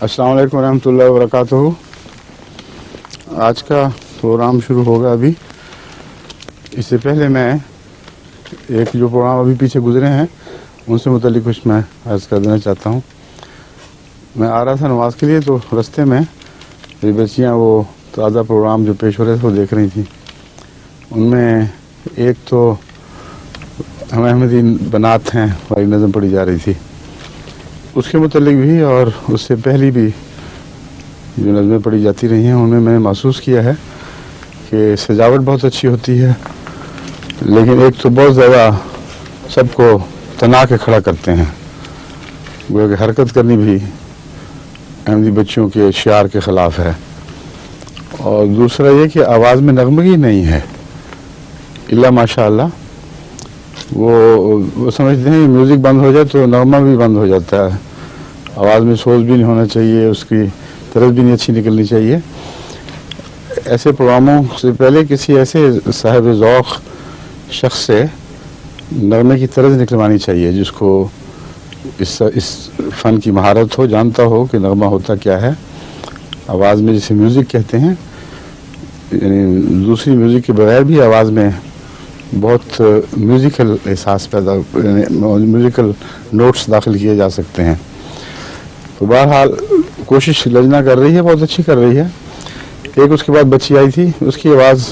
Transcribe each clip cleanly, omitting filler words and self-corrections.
अस्सलाम वालेकुम रहमतुल्लाहि व बरकातहू। आज का प्रोग्राम शुरू होगा अभी। इससे पहले मैं एक जो प्रोग्राम अभी पीछे गुजरे हैं उनसे मुतल्लिक कुछ मैं अर्ज़ कर देना चाहता हूँ। मैं आ रहा था नमाज के लिए, तो रास्ते में मेरी बच्चियाँ वो ताज़ा प्रोग्राम जो पेश हो रहे थे वो देख रही थी। उनमें एक तो हम अहमदी बनात हैं वाली नज़म पढ़ी जा रही थी, उसके मुतल्लिक भी और उससे पहले भी जो नज़में पढ़ी जाती रही हैं उनमें मैंने महसूस किया है कि सजावट बहुत अच्छी होती है, लेकिन एक तो बहुत ज़्यादा सबको तना के खड़ा करते हैं। वो कि हरकत करनी भी अहमदी बच्चों के शियार के ख़िलाफ़ है। और दूसरा ये कि आवाज़ में नगमगी नहीं है, इल्ला माशाअल्लाह। वो समझते हैं म्यूज़िक बंद हो जाए तो नगमा भी बंद हो जाता है, आवाज़ में सोच भी नहीं होना चाहिए, उसकी तरज भी नहीं अच्छी निकलनी चाहिए। ऐसे प्रोग्रामों से पहले किसी ऐसे साहिब ज़ौक़ शख्स से नगमे की तरज निकलवानी चाहिए जिसको इस फ़न की महारत हो, जानता हो कि नगमा होता क्या है। आवाज़ में जिसे म्यूज़िक कहते हैं, यानी दूसरी म्यूज़िक के बगैर भी आवाज़ में बहुत म्यूज़िकल एहसास पैदा, म्यूज़िकल नोट्स दाखिल किए जा सकते हैं। तो बहरहाल कोशिश लजना कर रही है, बहुत अच्छी कर रही है। एक उसके बाद बच्ची आई थी, उसकी आवाज़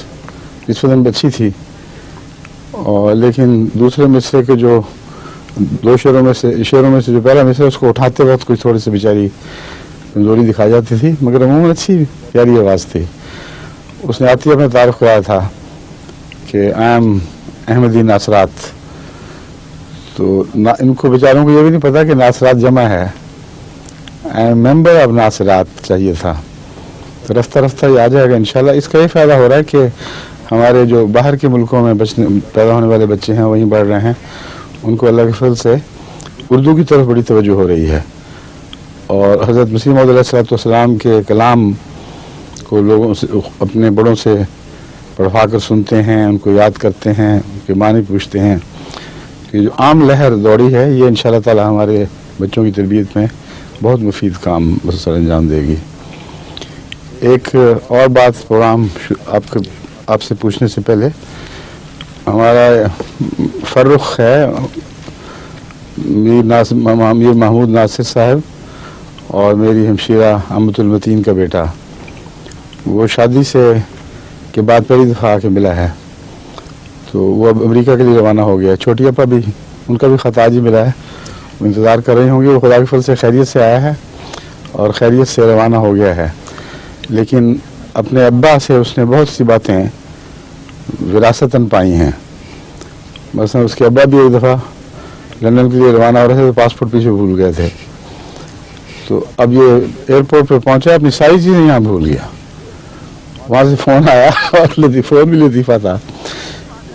इस वक्त अच्छी थी, और लेकिन दूसरे मिसरे के जो दो शेरों में से जो पहला मिसरा उसको उठाते वक्त कुछ थोड़ी सी बेचारी कमज़ोरी दिखाई जाती थी, मगर अमूमन अच्छी प्यारी आवाज़ थी। उसने आती अपने तारीफ़ कराया था कि आई एम अहमदी नासरात। तो इनको बेचारों को ये भी नहीं पता कि नासरात जमा है, आई एम मेंबर ऑफ नासरात चाहिए था। तो रफ्ता रफ्ता ये आ जाएगा इंशाल्लाह। इसका ये फ़ायदा हो रहा है कि हमारे जो बाहर के मुल्कों में पैदा होने वाले बच्चे हैं वहीं बढ़ रहे हैं, उनको अल्लाह के फज़ल से उर्दू की तरफ बड़ी तवज्जो हो रही है। और हज़रत मसीह मौऊद अलैहिस्सलाम के कलाम को लोगों से, अपने बड़ों से पढ़वा कर सुनते हैं, उनको याद करते हैं, उनके मानी पूछते हैं। कि जो आम लहर दौड़ी है ये इंशाअल्लाह ताला हमारे बच्चों की तरबियत में बहुत मुफीद काम सर अंजाम देगी। एक और बात प्रोग्राम आपसे पूछने से पहले, हमारा फ़र्रुख है मीर महमूद नासिर साहब और मेरी हमशीरा अम्मतुल मतीन का बेटा, वो शादी से के बाद पहली दफ़ा आके मिला है। तो वो अब अमेरिका के लिए रवाना हो गया। छोटी अपा भी, उनका भी ख़त आज ही मिला है, वो इंतज़ार कर रही होंगी। वो खुदा के फज़ल से खैरियत से आया है और खैरियत से रवाना हो गया है, लेकिन अपने अब्बा से उसने बहुत सी बातें विरासतन पाई हैं। मसलन उसके अब्बा भी एक दफ़ा लंदन के लिए रवाना हो रहे थे तो पासपोर्ट पीछे भूल गए थे। तो अब ये एयरपोर्ट पर पहुँचा, अपनी सारी चीज़ें यहाँ भूल गया। वहाँ से फ़ोन आया और फ़ोन भी लतीफ़ा था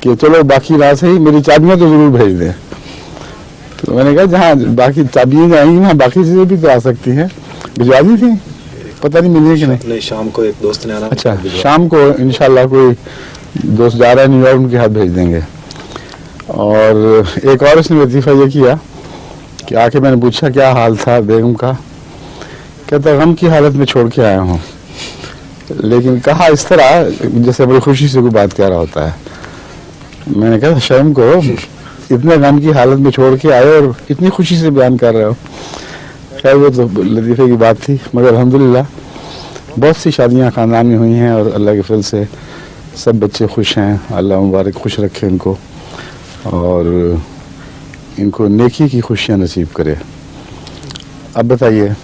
कि चलो बाकी रात से ही मेरी चाबियाँ तो ज़रूर भेज दें। तो मैंने कहा जहाँ बाकी चाबियाँ जाएंगी वहाँ बाकी चीज़ें भी तो आ सकती हैं। भिजवा दी थी, पता नहीं मिली कि नहीं। शाम को एक दोस्त ने आना। अच्छा, शाम को इंशाल्लाह कोई दोस्त जा रहा है न्यूयॉर्क, उनके हाथ भेज देंगे। और एक और उसने लतीफ़ा ये किया कि आके मैंने पूछा क्या हाल था बेगम का, कहता गम की हालत में छोड़ के आया हूँ। लेकिन कहा इस तरह जैसे बड़ी खुशी से कोई बात कह रहा होता है। मैंने कहा शर्म करो, इतने गम की हालत में छोड़ के आए और इतनी खुशी से बयान कर रहे हो। खैर वो तो लतीफ़े की बात थी, मगर अल्हम्दुलिल्लाह बहुत सी शादियाँ ख़ानदान में हुई हैं और अल्लाह के फज़ल से सब बच्चे खुश हैं। अल्लाह मुबारक खुश रखे इनको और इनको नेकी की खुशियाँ नसीब करे। अब बताइए।